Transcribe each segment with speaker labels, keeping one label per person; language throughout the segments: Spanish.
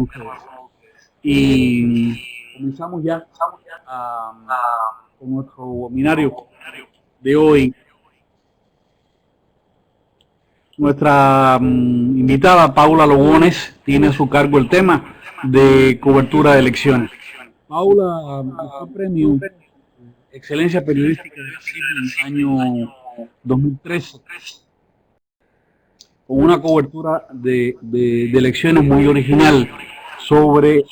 Speaker 1: ustedes. Y comenzamos ya con nuestro webinario de hoy. Nuestra invitada Paula Lugones tiene a su cargo el tema de cobertura de elecciones. Paula fue premio Excelencia Periodística de CIP en el año 2013 con una cobertura de elecciones muy original sobre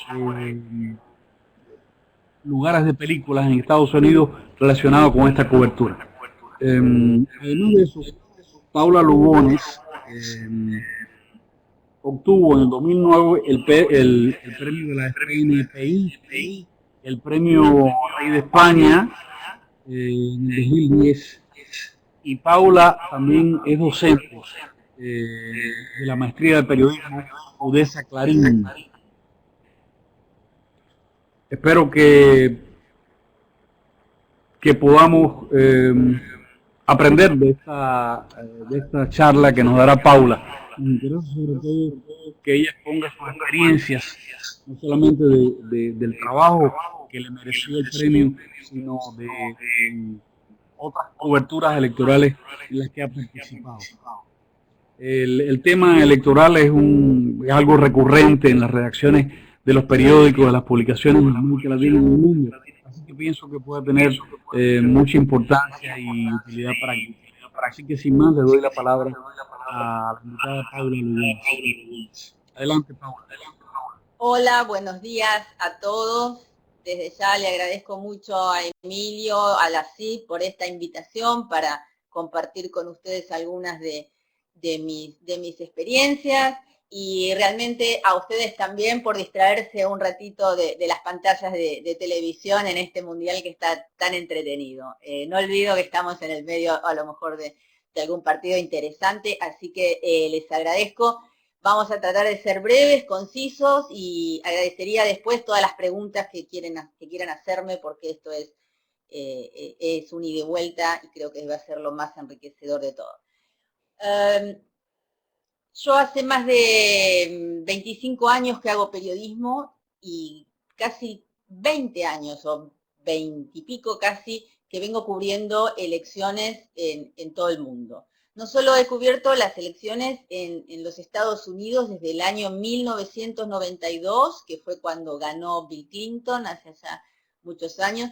Speaker 1: lugares de películas en Estados Unidos relacionados con esta cobertura. Además de eso, Paula Lugones obtuvo en el 2009 el premio de la FNPI, el premio Rey de España en el 2010, y Paula también es docente de la maestría de periodismo UDESA Clarín. Espero que podamos aprender de esta charla que nos dará Paula. Me interesa sobre todo que ella ponga sus experiencias, no solamente del trabajo que le mereció el premio, sino de otras coberturas electorales en las que ha participado. El tema electoral es algo recurrente en las redacciones de los periódicos, de las publicaciones en América Latina y en el mundo. Así que pienso que puede tener mucha importancia y utilidad práctica. Así que sin más le doy la palabra a la invitada Paula Lugones. Adelante, Paula.
Speaker 2: Hola, buenos días a todos. Desde ya le agradezco mucho a Emilio, a la CIP por esta invitación para compartir con ustedes algunas de mis experiencias y realmente a ustedes también por distraerse un ratito de las pantallas de televisión en este mundial que está tan entretenido. No olvido que estamos en el medio a lo mejor de algún partido interesante, así que les agradezco. Vamos a tratar de ser breves, concisos y agradecería después todas las preguntas que quieran hacerme porque esto es un ida y vuelta y creo que va a ser lo más enriquecedor de todo. Yo hace más de 25 años que hago periodismo y casi 20 años o 20 y pico casi que vengo cubriendo elecciones en todo el mundo. No solo he cubierto las elecciones en los Estados Unidos desde el año 1992, que fue cuando ganó Bill Clinton, hace ya muchos años,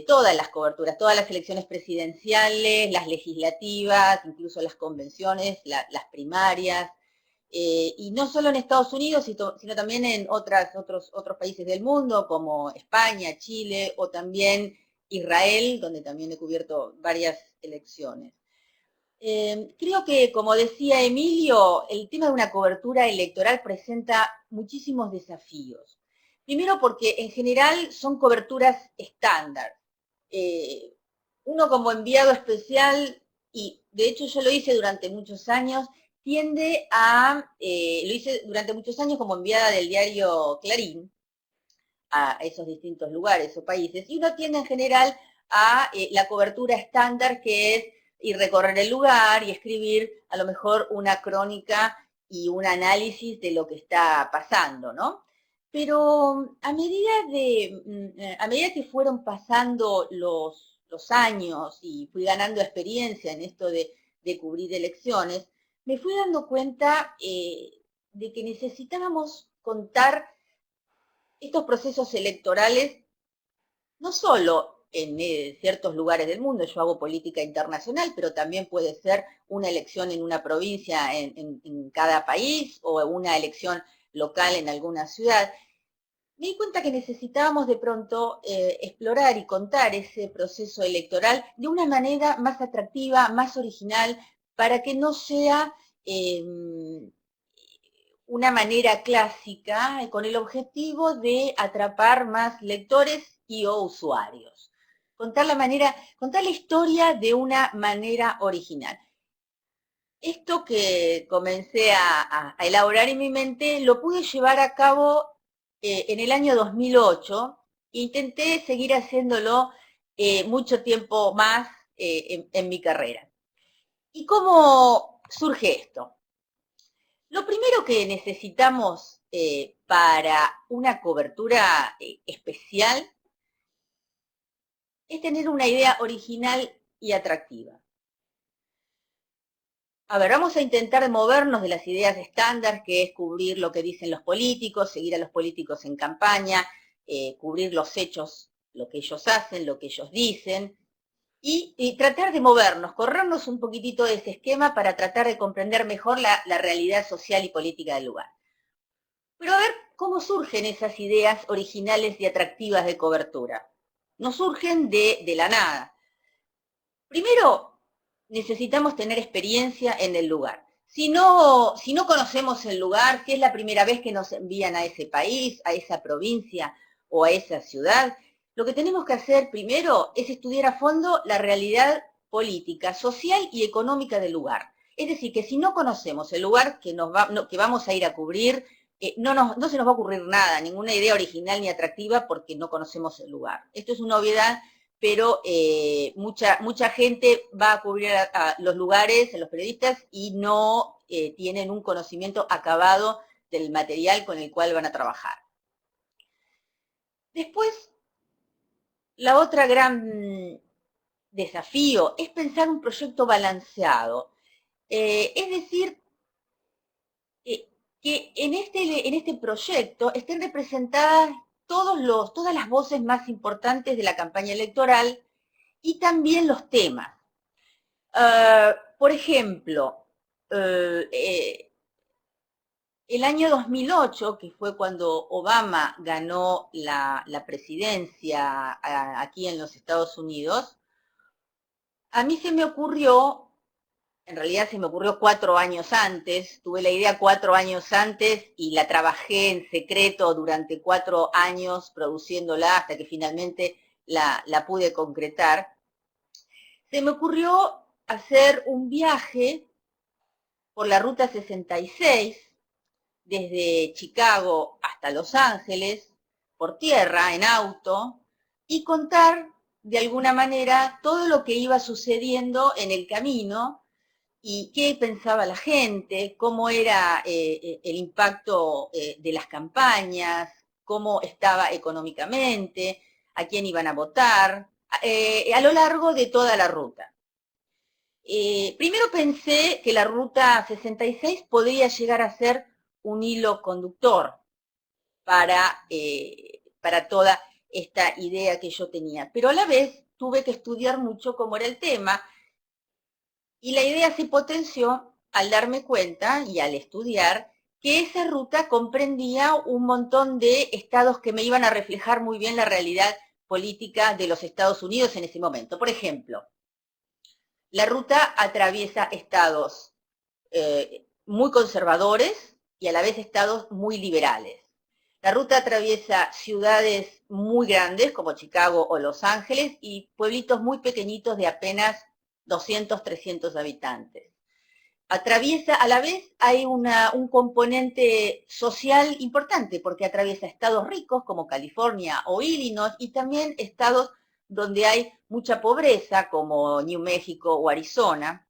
Speaker 2: todas las coberturas, todas las elecciones presidenciales, las legislativas, incluso las convenciones, las primarias, y no solo en Estados Unidos, sino también en otros países del mundo, como España, Chile, o también Israel, donde también he cubierto varias elecciones. Creo que, como decía Emilio, el tema de una cobertura electoral presenta muchísimos desafíos. Primero porque en general son coberturas estándar. Uno como enviado especial, y de hecho yo lo hice durante muchos años, lo hice durante muchos años como enviada del diario Clarín a esos distintos lugares o países, y uno tiende en general a la cobertura estándar, que es ir recorrer el lugar y escribir a lo mejor una crónica y un análisis de lo que está pasando, ¿no? Pero a medida que fueron pasando los años y fui ganando experiencia en esto de cubrir elecciones, me fui dando cuenta de que necesitábamos contar estos procesos electorales no solo en ciertos lugares del mundo. Yo hago política internacional, pero también puede ser una elección en una provincia en cada país o una elección local en alguna ciudad. Me di cuenta que necesitábamos de pronto explorar y contar ese proceso electoral de una manera más atractiva, más original, para que no sea una manera clásica con el objetivo de atrapar más lectores y o usuarios. Contar la historia de una manera original. Esto que comencé a elaborar en mi mente lo pude llevar a cabo en el año 2008. Intenté seguir haciéndolo mucho tiempo más en mi carrera. ¿Y cómo surge esto? Lo primero que necesitamos para una cobertura especial es tener una idea original y atractiva. A ver, vamos a intentar movernos de las ideas estándar, que es cubrir lo que dicen los políticos, seguir a los políticos en campaña, cubrir los hechos, lo que ellos hacen, lo que ellos dicen, y tratar de movernos, corrernos un poquitito de ese esquema para tratar de comprender mejor la realidad social y política del lugar. Pero a ver cómo surgen esas ideas originales y atractivas de cobertura. No surgen de la nada. Primero, necesitamos tener experiencia en el lugar. Si no conocemos el lugar, si es la primera vez que nos envían a ese país, a esa provincia o a esa ciudad, lo que tenemos que hacer primero es estudiar a fondo la realidad política, social y económica del lugar. Es decir, que si no conocemos el lugar que vamos a ir a cubrir, no se nos va a ocurrir nada, ninguna idea original ni atractiva porque no conocemos el lugar. Esto es una obviedad, pero mucha gente va a cubrir a los lugares, a los periodistas, y no tienen un conocimiento acabado del material con el cual van a trabajar. Después, la otra gran desafío es pensar un proyecto balanceado. Es decir, que en este proyecto estén representadas todas las voces más importantes de la campaña electoral y también los temas. Por ejemplo, el año 2008, que fue cuando Obama ganó la presidencia aquí en los Estados Unidos, a mí se me ocurrió, en realidad se me ocurrió 4 años antes, tuve la idea 4 años antes y la trabajé en secreto durante 4 años produciéndola hasta que finalmente la pude concretar. Se me ocurrió hacer un viaje por la Ruta 66, desde Chicago hasta Los Ángeles, por tierra, en auto, y contar de alguna manera todo lo que iba sucediendo en el camino y qué pensaba la gente, cómo era el impacto de las campañas, cómo estaba económicamente, a quién iban a votar, a lo largo de toda la ruta. Primero pensé que la Ruta 66 podría llegar a ser un hilo conductor para toda esta idea que yo tenía, pero a la vez tuve que estudiar mucho cómo era el tema y la idea se potenció al darme cuenta y al estudiar que esa ruta comprendía un montón de estados que me iban a reflejar muy bien la realidad política de los Estados Unidos en ese momento. Por ejemplo, la ruta atraviesa estados muy conservadores y a la vez estados muy liberales. La ruta atraviesa ciudades muy grandes como Chicago o Los Ángeles y pueblitos muy pequeñitos de apenas 200, 300 habitantes. Atraviesa, a la vez hay un componente social importante porque atraviesa estados ricos como California o Illinois y también estados donde hay mucha pobreza como New Mexico o Arizona.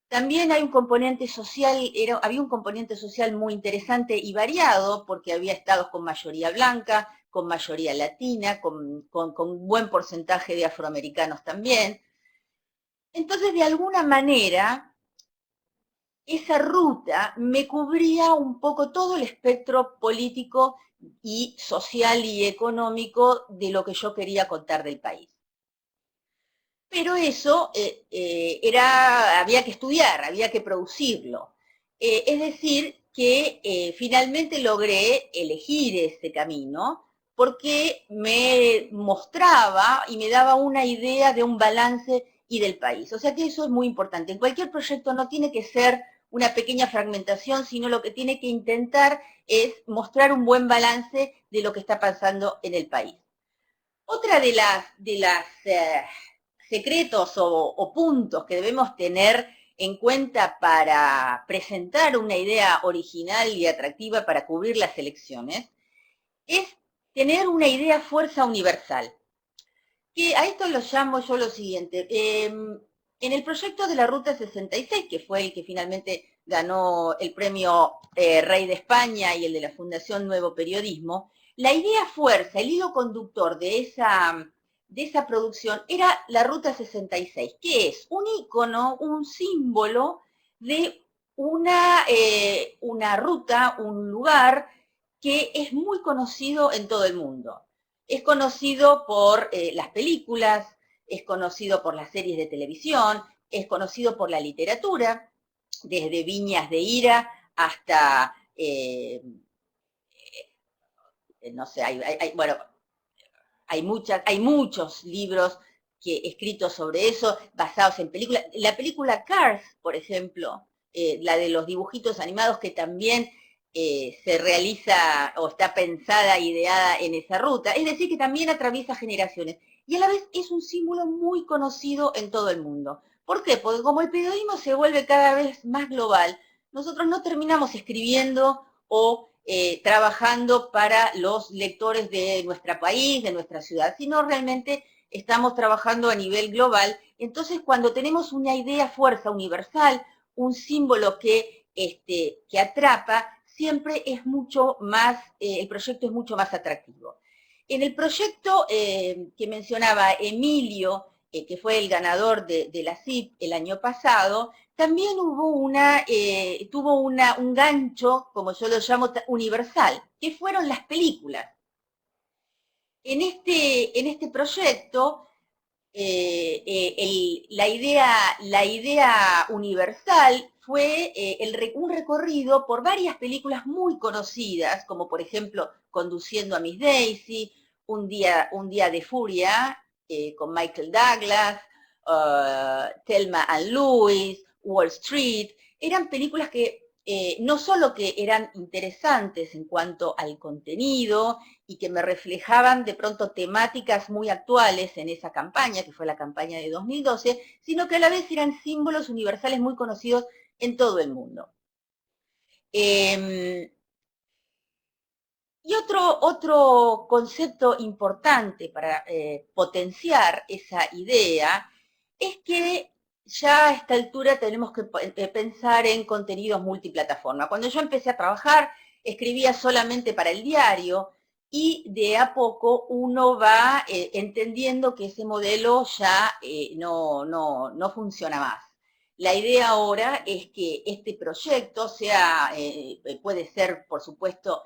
Speaker 2: También hay un componente social, había un componente social muy interesante y variado porque había estados con mayoría blanca, con mayoría latina, con un buen porcentaje de afroamericanos también. Entonces, de alguna manera, esa ruta me cubría un poco todo el espectro político y social y económico de lo que yo quería contar del país. Pero eso había que estudiar, había que producirlo. Es decir, que finalmente logré elegir ese camino porque me mostraba y me daba una idea de un balance y del país. O sea que eso es muy importante. En cualquier proyecto no tiene que ser una pequeña fragmentación, sino lo que tiene que intentar es mostrar un buen balance de lo que está pasando en el país. Otra de las secretos o puntos que debemos tener en cuenta para presentar una idea original y atractiva para cubrir las elecciones es tener una idea fuerza universal. Que a esto lo llamo yo lo siguiente. En el proyecto de la Ruta 66, que fue el que finalmente ganó el premio Rey de España y el de la Fundación Nuevo Periodismo, la idea fuerza, el hilo conductor de esa producción era la Ruta 66, que es un ícono, un símbolo de una ruta, un lugar que es muy conocido en todo el mundo. Es conocido por las películas, es conocido por las series de televisión, es conocido por la literatura, desde Viñas de Ira hasta, no sé, bueno, hay muchos libros escritos sobre eso, basados en películas. La película Cars, por ejemplo, la de los dibujitos animados, que también se realiza o está pensada, ideada en esa ruta. Es decir, que también atraviesa generaciones. Y a la vez es un símbolo muy conocido en todo el mundo. ¿Por qué? Porque como el periodismo se vuelve cada vez más global, nosotros no terminamos escribiendo o trabajando para los lectores de nuestro país, de nuestra ciudad, sino realmente estamos trabajando a nivel global. Entonces, cuando tenemos una idea fuerza universal, un símbolo que atrapa, siempre es mucho más, el proyecto es mucho más atractivo. En el proyecto que mencionaba Emilio, que fue el ganador de la CIP el año pasado, también tuvo un gancho, como yo lo llamo, universal, que fueron las películas. En este proyecto, la idea universal fue un recorrido por varias películas muy conocidas, como por ejemplo Conduciendo a Miss Daisy, Un día de furia, con Michael Douglas, Thelma and Louise, Wall Street. Eran películas que no solo que eran interesantes en cuanto al contenido y que me reflejaban de pronto temáticas muy actuales en esa campaña, que fue la campaña de 2012, sino que a la vez eran símbolos universales muy conocidos en todo el mundo. Y otro concepto importante para potenciar esa idea es que ya a esta altura tenemos que pensar en contenidos multiplataforma. Cuando yo empecé a trabajar, escribía solamente para el diario y de a poco uno va entendiendo que ese modelo ya no funciona más. La idea ahora es que este proyecto puede ser, por supuesto,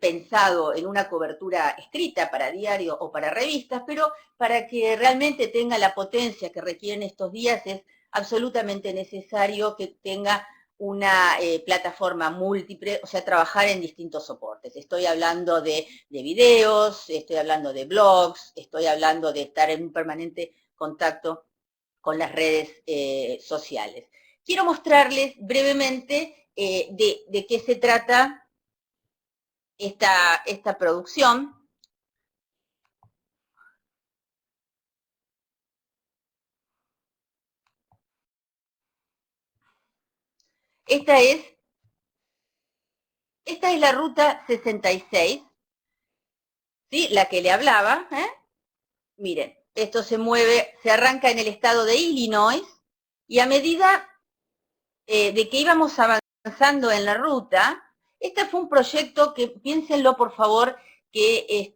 Speaker 2: pensado en una cobertura escrita para diario o para revistas, pero para que realmente tenga la potencia que requieren estos días es absolutamente necesario que tenga una plataforma múltiple, o sea, trabajar en distintos soportes. Estoy hablando de videos, estoy hablando de blogs, estoy hablando de estar en un permanente contacto con las redes sociales. Quiero mostrarles brevemente de qué se trata esta producción. Esta es la ruta 66, ¿sí? La que le hablaba. Miren, esto se mueve, se arranca en el estado de Illinois, y a medida de que íbamos avanzando en la ruta, este fue un proyecto que, piénsenlo por favor, que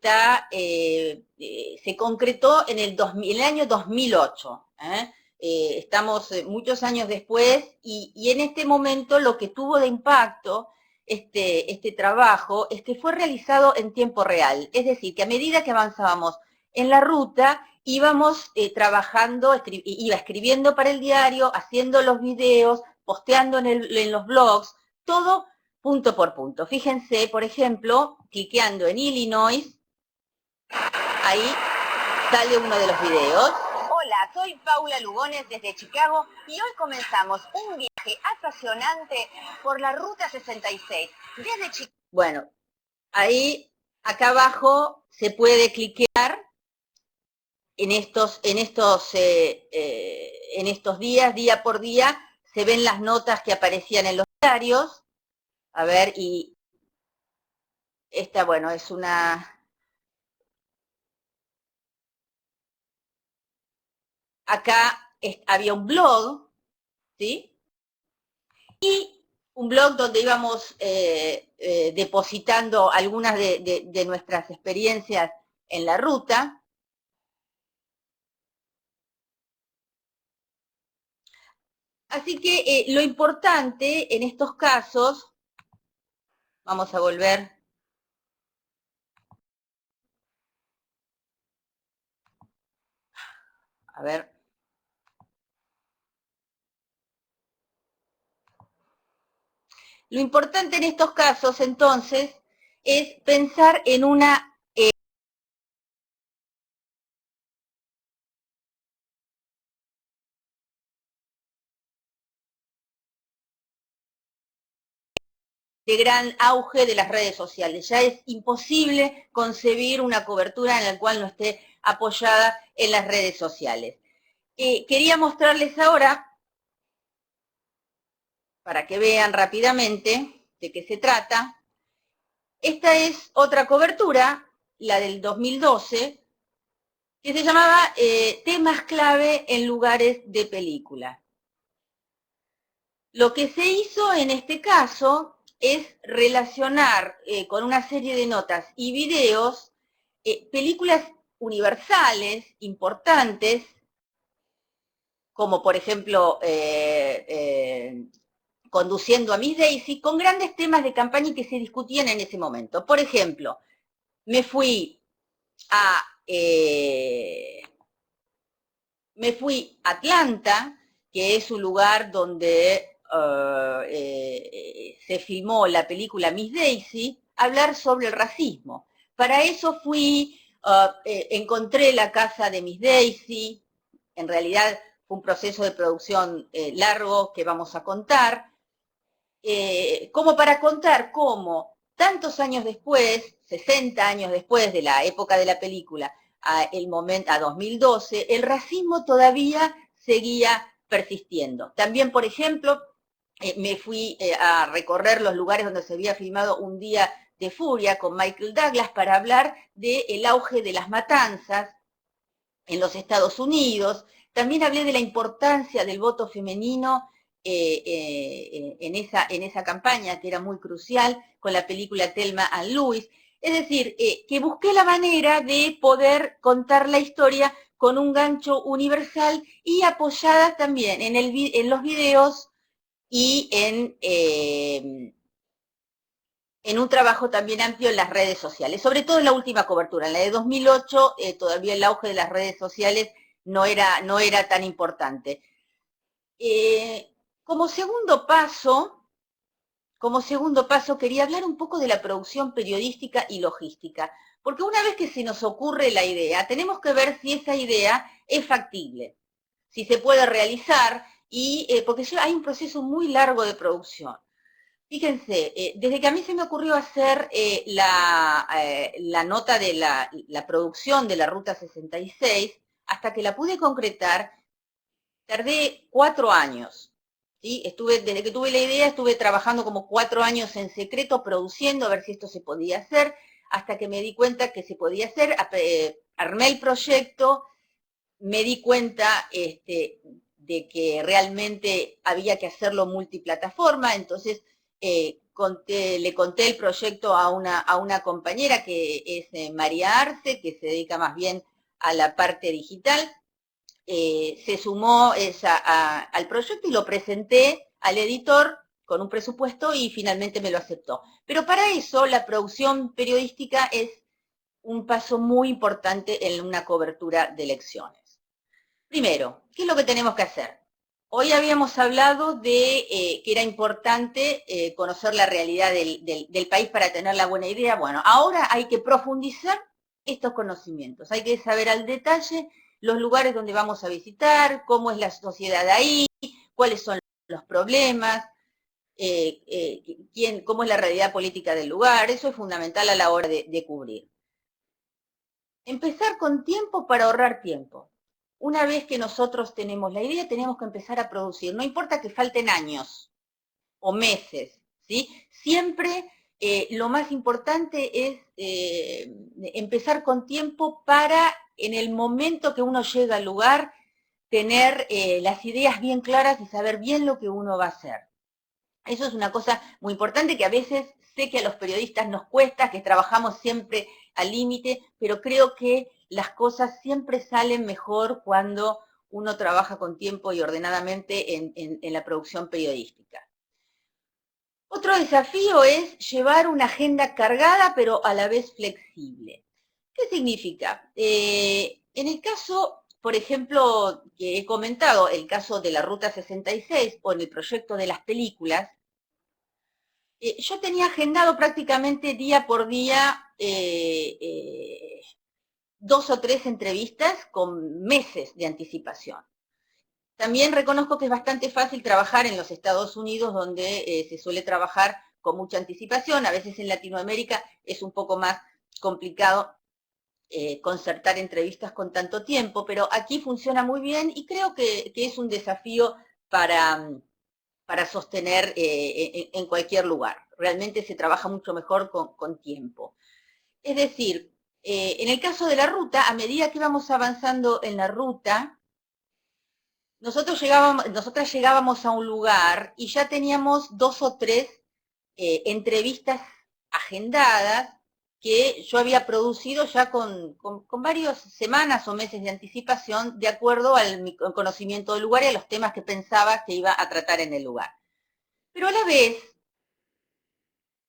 Speaker 2: se concretó en el año 2008. Estamos muchos años después y en este momento lo que tuvo de impacto este trabajo es que fue realizado en tiempo real. Es decir, que a medida que avanzábamos en la ruta, íbamos trabajando, iba escribiendo para el diario, haciendo los videos, posteando en los blogs, todo punto por punto. Fíjense, por ejemplo, cliqueando en Illinois, ahí sale uno de los videos. Hola, soy Paula Lugones desde Chicago y hoy comenzamos un viaje apasionante por la Ruta 66 desde Chicago. Bueno, ahí, acá abajo, se puede cliquear en estos días, día por día, se ven las notas que aparecían en los diarios. A ver, y esta, bueno, es una... Acá había un blog, ¿sí? Y un blog donde íbamos depositando algunas de nuestras experiencias en la ruta. Así que lo importante en estos casos, vamos a volver. A ver. Lo importante en estos casos, entonces, es pensar en una de gran auge de las redes sociales. Ya es imposible concebir una cobertura en la cual no esté apoyada en las redes sociales. Quería mostrarles ahora, para que vean rápidamente de qué se trata. Esta es otra cobertura, la del 2012, que se llamaba Temas clave en lugares de película. Lo que se hizo en este caso es relacionar con una serie de notas y videos películas universales, importantes, como por ejemplo Conduciendo a Miss Daisy, con grandes temas de campaña y que se discutían en ese momento. Por ejemplo, me fui a Atlanta, que es un lugar donde se filmó la película Miss Daisy, a hablar sobre el racismo. Para eso fui, encontré la casa de Miss Daisy, en realidad fue un proceso de producción largo que vamos a contar, como para contar cómo tantos años después, 60 años después de la época de la película, a 2012, el racismo todavía seguía persistiendo. También, por ejemplo, me fui a recorrer los lugares donde se había filmado Un Día de Furia con Michael Douglas para hablar del auge de las matanzas en los Estados Unidos. También hablé de la importancia del voto femenino en esa campaña, que era muy crucial, con la película Thelma and Louise. Es decir, que busqué la manera de poder contar la historia con un gancho universal y apoyada también en los videos y en un trabajo también amplio en las redes sociales, sobre todo en la última cobertura. En la de 2008 todavía el auge de las redes sociales no era tan importante. Como segundo paso quería hablar un poco de la producción periodística y logística, porque una vez que se nos ocurre la idea, tenemos que ver si esa idea es factible, si se puede realizar, porque hay un proceso muy largo de producción. Fíjense, desde que a mí se me ocurrió hacer la nota de la producción de la Ruta 66, hasta que la pude concretar, tardé 4 años. ¿Sí? Desde que tuve la idea, estuve trabajando como 4 años en secreto, produciendo, a ver si esto se podía hacer, hasta que me di cuenta que se podía hacer, armé el proyecto, me di cuenta de que realmente había que hacerlo multiplataforma, entonces le conté el proyecto a una compañera que es María Arce, que se dedica más bien a la parte digital. Se sumó al proyecto y lo presenté al editor con un presupuesto y finalmente me lo aceptó. Pero para eso la producción periodística es un paso muy importante en una cobertura de elecciones. Primero, ¿qué es lo que tenemos que hacer? Hoy habíamos hablado de que era importante conocer la realidad del país para tener la buena idea. Bueno, ahora hay que profundizar estos conocimientos. Hay que saber al detalle los lugares donde vamos a visitar, cómo es la sociedad ahí, cuáles son los problemas, cómo es la realidad política del lugar. Eso es fundamental a la hora de cubrir. Empezar con tiempo para ahorrar tiempo. Una vez que nosotros tenemos la idea, tenemos que empezar a producir. No importa que falten años o meses, ¿sí? Siempre lo más importante es empezar con tiempo para, en el momento que uno llega al lugar, tener las ideas bien claras y saber bien lo que uno va a hacer. Eso es una cosa muy importante que a veces sé que a los periodistas nos cuesta, que trabajamos siempre al límite, pero creo que las cosas siempre salen mejor cuando uno trabaja con tiempo y ordenadamente en la producción periodística. Otro desafío es llevar una agenda cargada, pero a la vez flexible. ¿Qué significa? En el caso, por ejemplo, que he comentado, el caso de la Ruta 66 o en el proyecto de las películas, yo tenía agendado prácticamente día por día 2 o 3 entrevistas con meses de anticipación. También reconozco que es bastante fácil trabajar en los Estados Unidos, donde se suele trabajar con mucha anticipación. A veces en Latinoamérica es un poco más complicado concertar entrevistas con tanto tiempo, pero aquí funciona muy bien y creo que es un desafío para sostener en cualquier lugar. Realmente se trabaja mucho mejor con tiempo. Es decir, en el caso de la ruta, a medida que íbamos avanzando en la ruta, nosotras llegábamos a un lugar y ya teníamos 2 o 3 entrevistas agendadas que yo había producido ya con varias semanas o meses de anticipación, de acuerdo al conocimiento del lugar y a los temas que pensaba que iba a tratar en el lugar. Pero a la vez,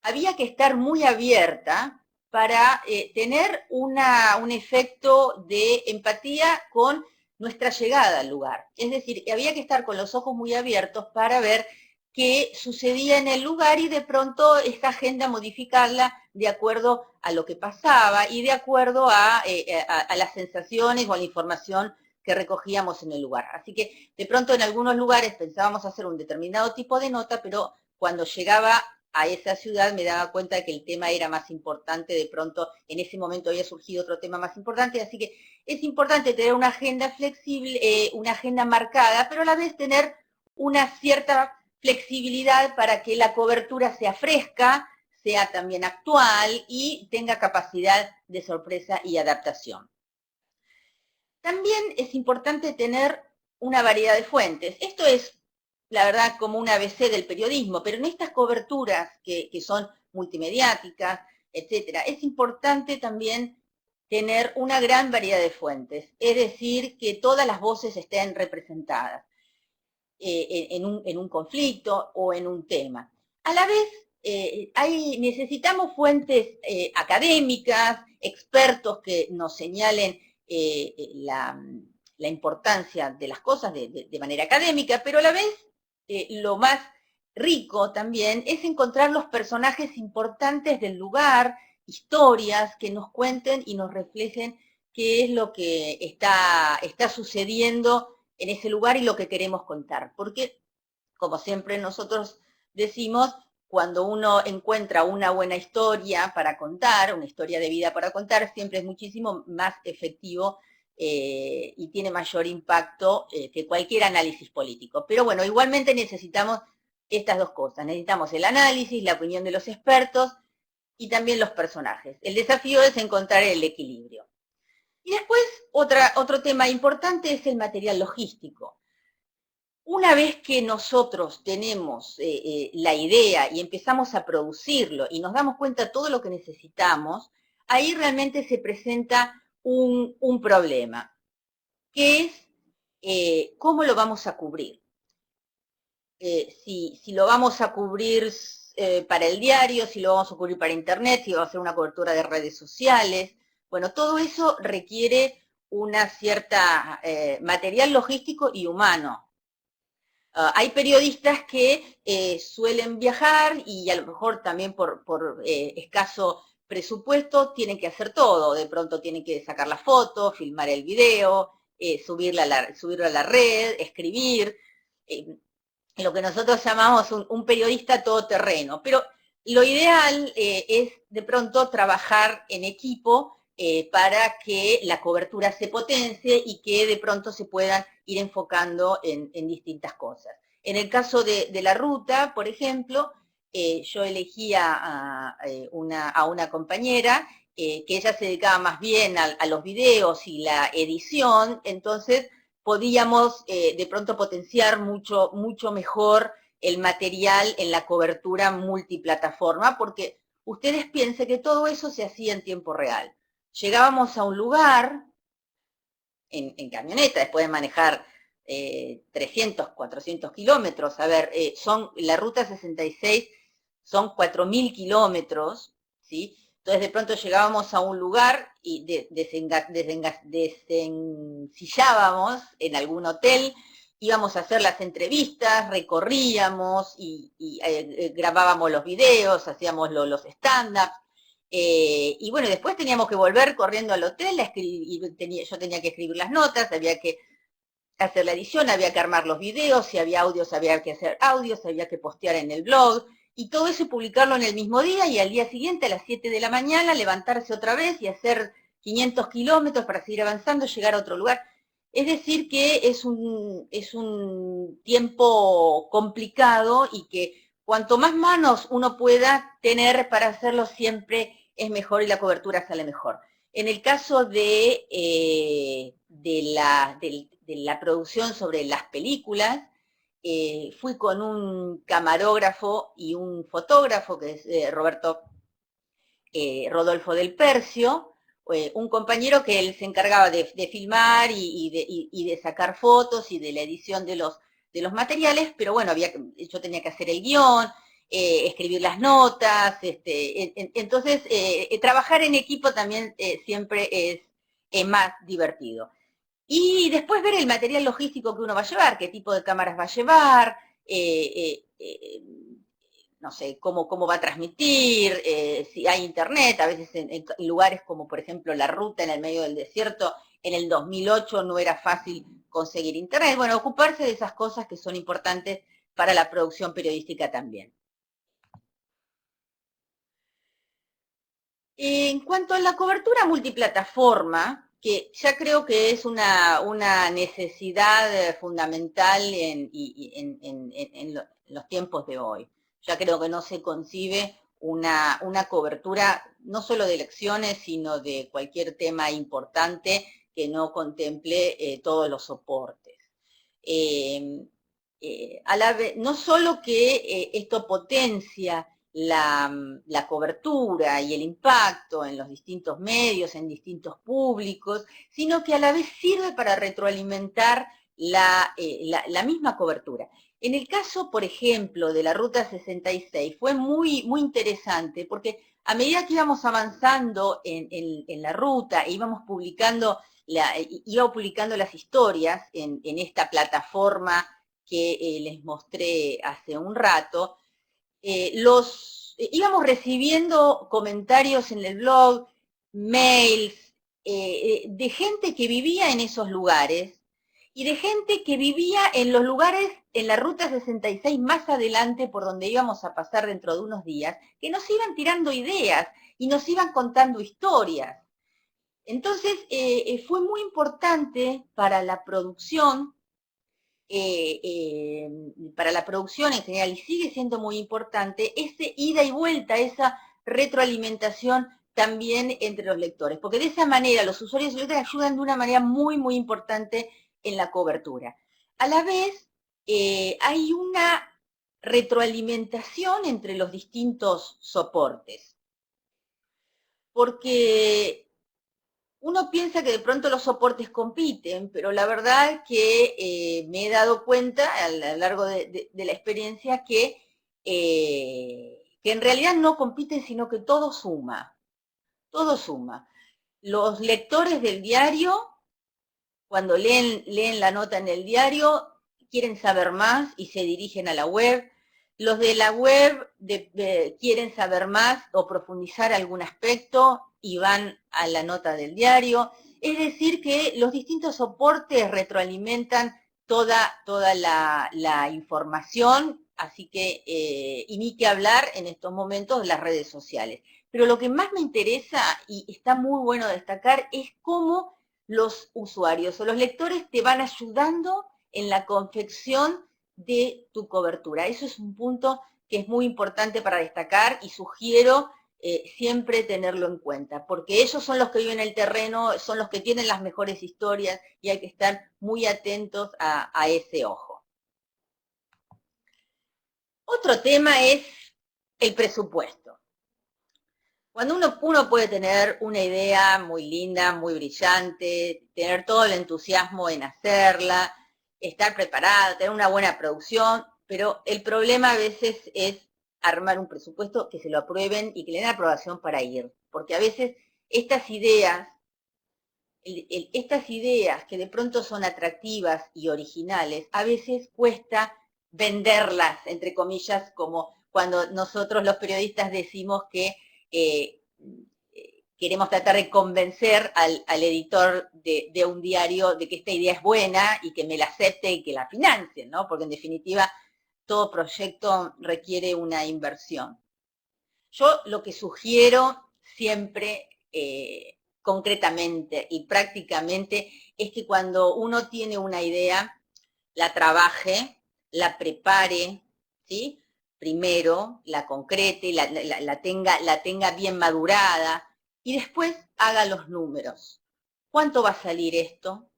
Speaker 2: había que estar muy abierta para tener un efecto de empatía con nuestra llegada al lugar. Es decir, había que estar con los ojos muy abiertos para ver qué sucedía en el lugar y de pronto esta agenda modificarla de acuerdo a lo que pasaba y de acuerdo a las sensaciones o a la información que recogíamos en el lugar. Así que de pronto en algunos lugares pensábamos hacer un determinado tipo de nota, pero cuando llegaba a esa ciudad me daba cuenta de que el tema era más importante, de pronto en ese momento había surgido otro tema más importante, así que es importante tener una agenda flexible, una agenda marcada, pero a la vez tener una cierta flexibilidad para que la cobertura sea fresca, sea también actual y tenga capacidad de sorpresa y adaptación. También es importante tener una variedad de fuentes. Esto es, la verdad, como un ABC del periodismo, pero en estas coberturas que son multimediáticas, etcétera, es importante también tener una gran variedad de fuentes, es decir, que todas las voces estén representadas en un conflicto o en un tema. A la vez, necesitamos fuentes académicas, expertos que nos señalen la importancia de las cosas de manera académica, pero a la vez lo más rico también es encontrar los personajes importantes del lugar, historias que nos cuenten y nos reflejen qué es lo que está sucediendo en ese lugar y lo que queremos contar. Porque, como siempre nosotros decimos, cuando uno encuentra una buena historia para contar, una historia de vida para contar, siempre es muchísimo más efectivo y tiene mayor impacto que cualquier análisis político. Pero bueno, igualmente necesitamos estas dos cosas. Necesitamos el análisis, la opinión de los expertos y también los personajes. El desafío es encontrar el equilibrio. Y después, otro tema importante es el material logístico. Una vez que nosotros tenemos la idea y empezamos a producirlo y nos damos cuenta de todo lo que necesitamos, ahí realmente se presenta un problema, que es cómo lo vamos a cubrir. Si lo vamos a cubrir para el diario, si lo vamos a cubrir para internet, si vamos a hacer una cobertura de redes sociales. Bueno, todo eso requiere una cierta material logístico y humano. Hay periodistas que suelen viajar y a lo mejor también por escaso presupuesto tienen que hacer todo. De pronto tienen que sacar la foto, filmar el video, subirlo a la red, escribir. Lo que nosotros llamamos un periodista todoterreno. Pero lo ideal es de pronto trabajar en equipo para que la cobertura se potencie y que de pronto se puedan ir enfocando en distintas cosas. En el caso de la ruta, por ejemplo, yo elegía a una compañera que ella se dedicaba más bien a los videos y la edición, entonces podíamos de pronto potenciar mucho mejor el material en la cobertura multiplataforma, porque ustedes piensen que todo eso se hacía en tiempo real. Llegábamos a un lugar en camioneta, después de manejar 300, 400 kilómetros. A ver, la ruta 66 son 4.000 kilómetros, ¿sí? Entonces de pronto llegábamos a un lugar y desensillábamos en algún hotel, íbamos a hacer las entrevistas, recorríamos y grabábamos los videos, hacíamos los stand-ups. Y bueno, después teníamos que volver corriendo al hotel, yo tenía que escribir las notas, había que hacer la edición, había que armar los videos, si había audios había que hacer audios, había que postear en el blog, y todo eso y publicarlo en el mismo día, y al día siguiente a las 7 de la mañana levantarse otra vez y hacer 500 kilómetros para seguir avanzando, llegar a otro lugar. Es decir que es un tiempo complicado y que cuanto más manos uno pueda tener para hacerlo siempre es mejor y la cobertura sale mejor. En el caso de la producción sobre las películas, fui con un camarógrafo y un fotógrafo, que es Rodolfo del Percio, un compañero que él se encargaba de filmar y de sacar fotos y de la edición de los materiales, pero bueno, yo tenía que hacer el guión, escribir las notas, entonces trabajar en equipo también siempre es más divertido. Y después ver el material logístico que uno va a llevar, qué tipo de cámaras va a llevar, no sé, cómo va a transmitir, si hay internet, a veces en lugares como por ejemplo la ruta en el medio del desierto, en el 2008 no era fácil conseguir internet. Bueno, ocuparse de esas cosas que son importantes para la producción periodística también. En cuanto a la cobertura multiplataforma, que ya creo que es una necesidad fundamental en los tiempos de hoy. Ya creo que no se concibe una cobertura no solo de elecciones, sino de cualquier tema importante que no contemple todos los soportes. No solo que esto potencia la cobertura y el impacto en los distintos medios, en distintos públicos, sino que a la vez sirve para retroalimentar la misma cobertura. En el caso, por ejemplo, de la Ruta 66, fue muy, muy interesante porque a medida que íbamos avanzando en la ruta, íbamos publicando, iba publicando las historias en esta plataforma que les mostré hace un rato, íbamos recibiendo comentarios en el blog, mails, de gente que vivía en esos lugares y de gente que vivía en los lugares en la Ruta 66 más adelante por donde íbamos a pasar dentro de unos días, que nos iban tirando ideas y nos iban contando historias. Entonces, fue muy importante para la producción en general, y sigue siendo muy importante, ese ida y vuelta, esa retroalimentación también entre los lectores, porque de esa manera los usuarios y lectores ayudan de una manera muy, muy importante en la cobertura. A la vez, hay una retroalimentación entre los distintos soportes, porque uno piensa que de pronto los soportes compiten, pero la verdad que me he dado cuenta a lo largo de la experiencia que en realidad no compiten, sino que todo suma, todo suma. Los lectores del diario, cuando leen la nota en el diario, quieren saber más y se dirigen a la web. Los de la web quieren saber más o profundizar algún aspecto y van a la nota del diario. Es decir, que los distintos soportes retroalimentan toda la información, así que, y ni que hablar en estos momentos de las redes sociales. Pero lo que más me interesa, y está muy bueno destacar, es cómo los usuarios o los lectores te van ayudando en la confección de tu cobertura. Eso es un punto que es muy importante para destacar y sugiero siempre tenerlo en cuenta, porque ellos son los que viven el terreno, son los que tienen las mejores historias y hay que estar muy atentos a ese ojo. Otro tema es el presupuesto. Cuando uno puede tener una idea muy linda, muy brillante, tener todo el entusiasmo en hacerla, estar preparada, tener una buena producción, pero el problema a veces es armar un presupuesto que se lo aprueben y que le den aprobación para ir. Porque a veces estas ideas, que de pronto son atractivas y originales, a veces cuesta venderlas, entre comillas, como cuando nosotros los periodistas decimos que eh, queremos tratar de convencer al editor de un diario de que esta idea es buena y que me la acepte y que la financien, ¿no? Porque en definitiva todo proyecto requiere una inversión. Yo lo que sugiero siempre, concretamente y prácticamente, es que cuando uno tiene una idea, la trabaje, la prepare, ¿sí? Primero, la concrete, la tenga bien madurada y después haga los números. ¿Cuánto va a salir esto?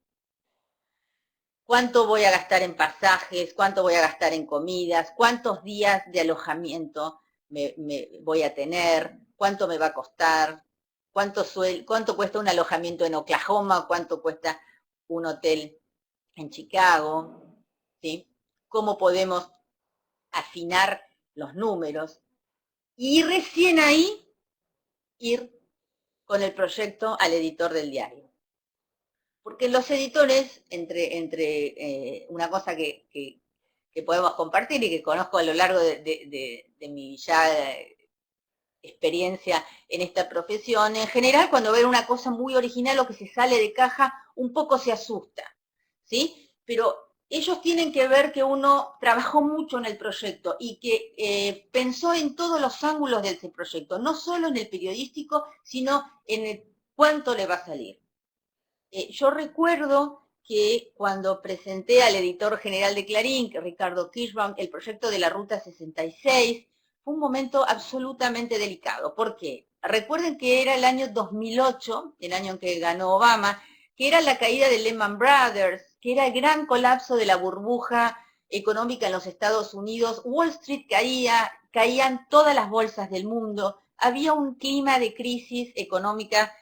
Speaker 2: ¿Cuánto voy a gastar en pasajes? ¿Cuánto voy a gastar en comidas? ¿Cuántos días de alojamiento me voy a tener? ¿Cuánto me va a costar? ¿Cuánto cuesta un alojamiento en Oklahoma? ¿Cuánto cuesta un hotel en Chicago? ¿Sí? ¿Cómo podemos afinar los números? Y recién ahí ir con el proyecto al editor del diario. Porque los editores, entre una cosa que podemos compartir y que conozco a lo largo de mi ya experiencia en esta profesión, en general cuando ven una cosa muy original o que se sale de caja, un poco se asusta, ¿sí? Pero ellos tienen que ver que uno trabajó mucho en el proyecto y que pensó en todos los ángulos de ese proyecto, no solo en el periodístico, sino en el cuánto le va a salir. Yo recuerdo que cuando presenté al editor general de Clarín, Ricardo Kirschbaum, el proyecto de la Ruta 66, fue un momento absolutamente delicado. ¿Por qué? Recuerden que era el año 2008, el año en que ganó Obama, que era la caída de Lehman Brothers, que era el gran colapso de la burbuja económica en los Estados Unidos. Wall Street caía, caían todas las bolsas del mundo, había un clima de crisis económica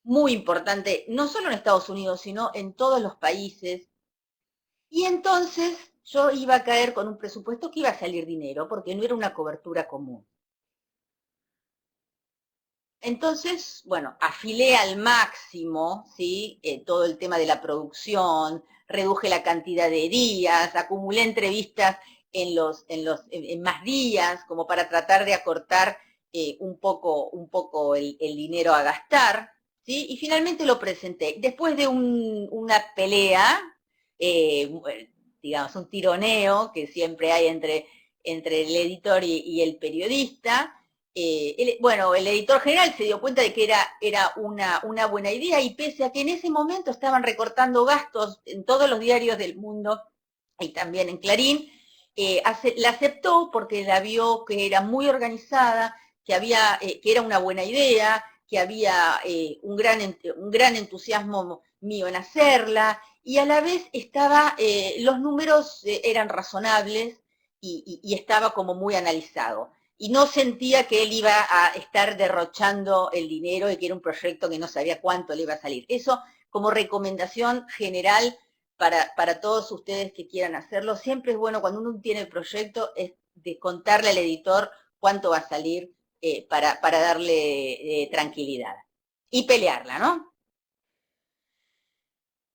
Speaker 2: muy importante, no solo en Estados Unidos, sino en todos los países. Y entonces yo iba a caer con un presupuesto que iba a salir dinero, porque no era una cobertura común. Entonces, bueno, afilé al máximo, ¿sí? Todo el tema de la producción, reduje la cantidad de días, acumulé entrevistas en más días, como para tratar de acortar un poco el dinero a gastar, ¿sí? Y finalmente lo presenté. Después de una pelea, digamos, un tironeo que siempre hay entre el editor y el periodista, el editor general se dio cuenta de que era una buena idea y pese a que en ese momento estaban recortando gastos en todos los diarios del mundo y también en Clarín, la aceptó porque la vio que era muy organizada, que era una buena idea, que había un gran entusiasmo mío en hacerla y a la vez los números eran razonables y estaba como muy analizado y no sentía que él iba a estar derrochando el dinero y que era un proyecto que no sabía cuánto le iba a salir. Eso como recomendación general para todos ustedes que quieran hacerlo. Siempre es bueno cuando uno tiene el proyecto es de contarle al editor cuánto va a salir para darle tranquilidad. Y pelearla, ¿no?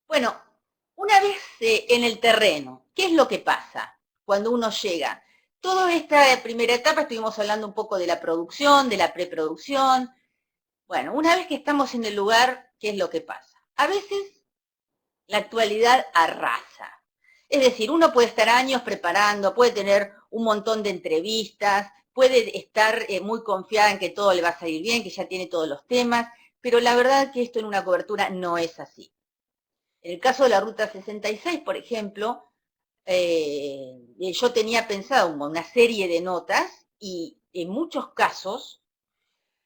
Speaker 2: Bueno, una vez en el terreno, ¿qué es lo que pasa cuando uno llega? Toda esta primera etapa estuvimos hablando un poco de la producción, de la preproducción. Bueno, una vez que estamos en el lugar, ¿qué es lo que pasa? A veces la actualidad arrasa. Es decir, uno puede estar años preparando, puede tener un montón de entrevistas, puede estar muy confiada en que todo le va a salir bien, que ya tiene todos los temas, pero la verdad que esto en una cobertura no es así. En el caso de la Ruta 66, por ejemplo, yo tenía pensado una serie de notas y en muchos casos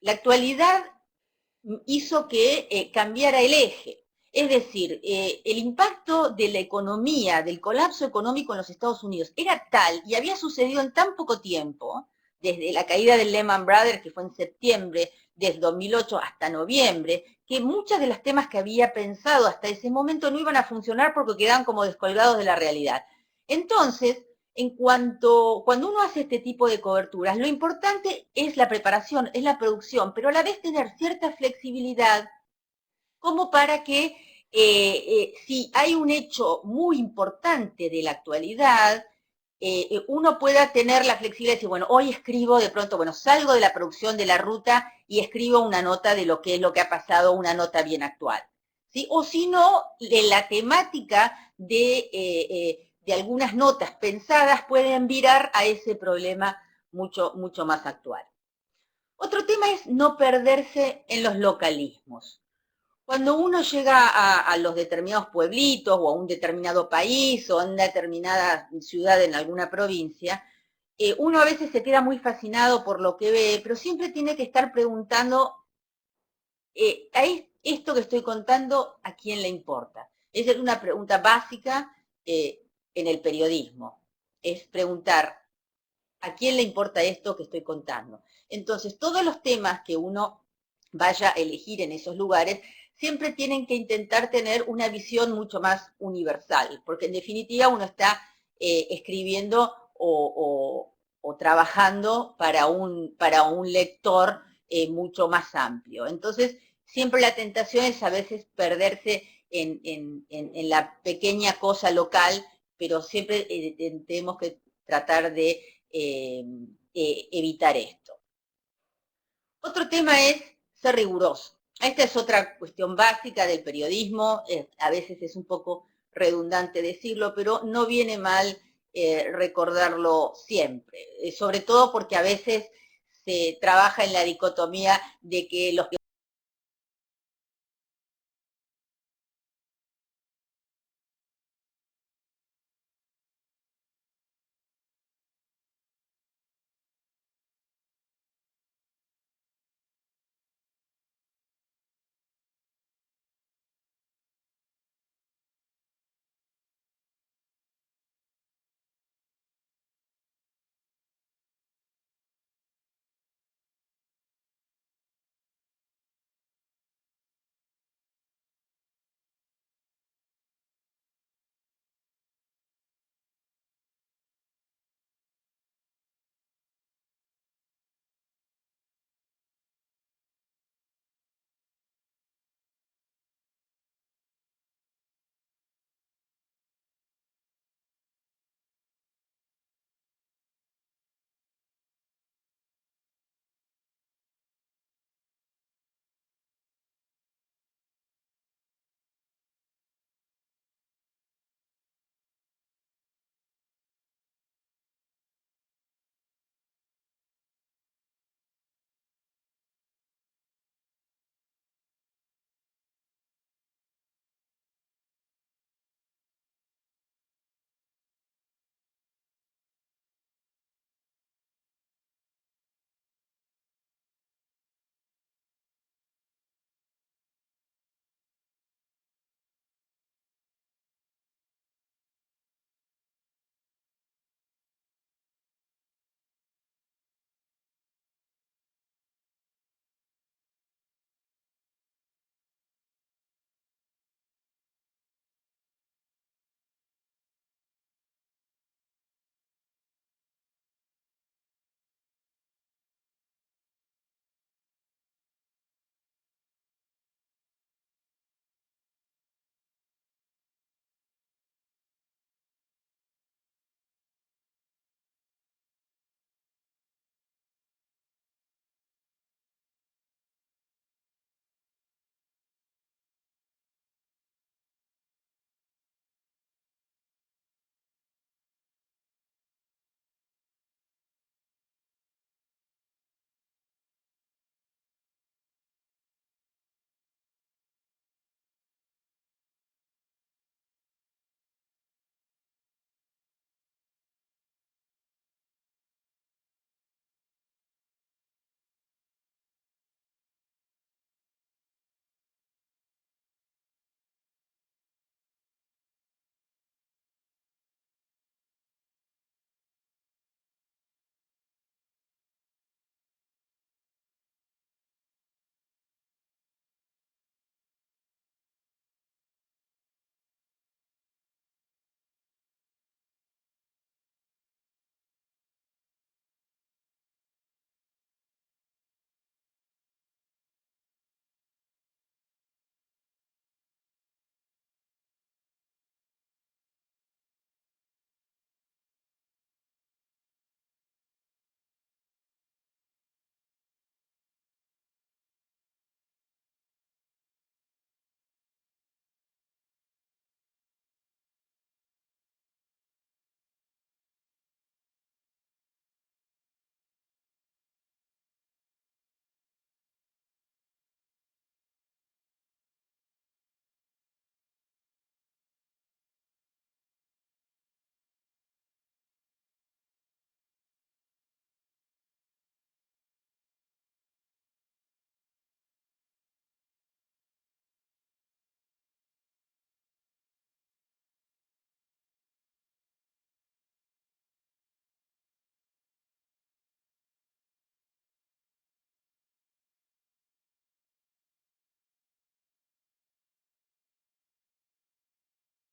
Speaker 2: la actualidad hizo que cambiara el eje. Es decir, el impacto de la economía, del colapso económico en los Estados Unidos era tal y había sucedido en tan poco tiempo, desde la caída del Lehman Brothers, que fue en septiembre del 2008 hasta noviembre, que muchos de los temas que había pensado hasta ese momento no iban a funcionar porque quedaban como descolgados de la realidad. Entonces, cuando uno hace este tipo de coberturas, lo importante es la preparación, es la producción, pero a la vez tener cierta flexibilidad como para que si hay un hecho muy importante de la actualidad, uno pueda tener la flexibilidad de decir, bueno, hoy escribo de pronto, bueno, salgo de la producción de la ruta y escribo una nota de lo que es lo que ha pasado, una nota bien actual. ¿Sí? O si no, la temática de algunas notas pensadas pueden virar a ese problema mucho, mucho más actual. Otro tema es no perderse en los localismos. Cuando uno llega a los determinados pueblitos o a un determinado país o a una determinada ciudad en alguna provincia, uno a veces se queda muy fascinado por lo que ve, pero siempre tiene que estar preguntando, ¿esto que estoy contando a quién le importa? Esa es una pregunta básica en el periodismo, es preguntar, ¿a quién le importa esto que estoy contando? Entonces, todos los temas que uno vaya a elegir en esos lugares siempre tienen que intentar tener una visión mucho más universal, porque en definitiva uno está escribiendo o trabajando para un lector mucho más amplio. Entonces, siempre la tentación es a veces perderse en la pequeña cosa local, pero siempre tenemos que tratar de evitar esto. Otro tema es ser riguroso. Esta es otra cuestión básica del periodismo, a veces es un poco redundante decirlo, pero no viene mal recordarlo siempre, sobre todo porque a veces se trabaja en la dicotomía de que los